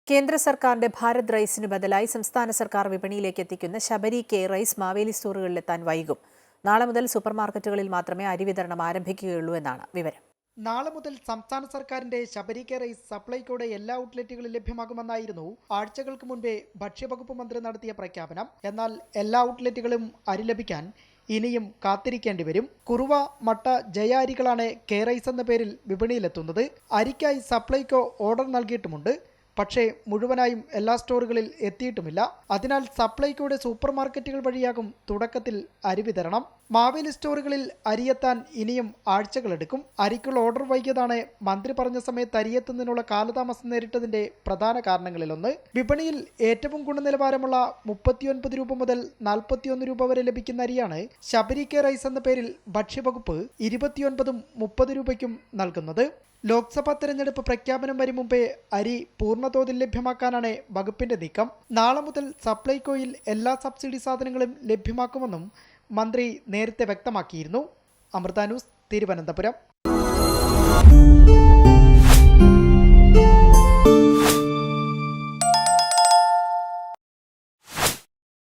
കേന്ദ്ര സർക്കാരിന്റെ ഭാരത് റൈസിന് ബദലായി സംസ്ഥാന സർക്കാർ വിപണിയിലേക്ക് എത്തിക്കുന്ന ശബരി കെ റൈസ് മാവേലി സ്റ്റോറുകളിലെത്താൻ വൈകും. നാളെ മുതൽ സൂപ്പർമാർക്കറ്റുകളിൽ മാത്രമേ അരി വിതരണം ആരംഭിക്കുകയുള്ളൂ എന്നാണ് വിവരം. നാളെ മുതൽ സംസ്ഥാന സർക്കാരിന്റെ ശബരി കെ റൈസ് സപ്ലൈകോയുടെ എല്ലാ ഔട്ട്ലെറ്റുകളിൽ ലഭ്യമാകുമെന്നായിരുന്നു ആഴ്ചകൾക്ക് മുൻപേ ഭക്ഷ്യവകുപ്പ് മന്ത്രി നടത്തിയ പ്രഖ്യാപനം. എന്നാൽ എല്ലാ ഔട്ട്ലെറ്റുകളും അരി ലഭിക്കാൻ ഇനിയും കാത്തിരിക്കേണ്ടി വരും. കുറുവ, മട്ട, ജയ അരികളാണ് കെ റൈസ് എന്ന പേരിൽ വിപണിയിലെത്തുന്നത്. അരിക്കായി സപ്ലൈകോ ഓർഡർ നൽകിയിട്ടുമുണ്ട്. പക്ഷേ മുഴുവനായും എല്ലാ സ്റ്റോറുകളിൽ എത്തിയിട്ടുമില്ല. അതിനാൽ സപ്ലൈകോയുടെ സൂപ്പർ മാർക്കറ്റുകൾ വഴിയാകും തുടക്കത്തിൽ അരി വിതരണം. മാവേലി സ്റ്റോറുകളിൽ അരിയെത്താൻ ഇനിയും ആഴ്ചകളെടുക്കും. അരിക്കുള്ള ഓർഡർ വൈകിയതാണ് മന്ത്രി പറഞ്ഞ സമയത്ത് അരിയെത്തുന്നതിനുള്ള കാലതാമസം നേരിട്ടതിന്റെ പ്രധാന കാരണങ്ങളിലൊന്ന്. വിപണിയിൽ ഏറ്റവും ഗുണനിലവാരമുള്ള 39 രൂപ മുതൽ 41 രൂപ വരെ ലഭിക്കുന്ന അരിയാണ് ശബരി കെ റൈസ് എന്ന പേരിൽ ഭക്ഷ്യവകുപ്പ് 29ഉം 30 രൂപയ്ക്കും നൽകുന്നത്. ലോക്സഭാ തെരഞ്ഞെടുപ്പ് പ്രഖ്യാപനം വരും മുമ്പേ അരി പൂർണ്ണതോതിൽ ലഭ്യമാക്കാനാണ് വകുപ്പിന്റെ നീക്കം. നാളെ മുതൽ സപ്ലൈകോയിൽ എല്ലാ സബ്സിഡി സാധനങ്ങളും ലഭ്യമാക്കുമെന്നും മന്ത്രി നേരത്തെ വ്യക്തമാക്കിയിരുന്നു. അമൃത ന്യൂസ്, തിരുവനന്തപുരം.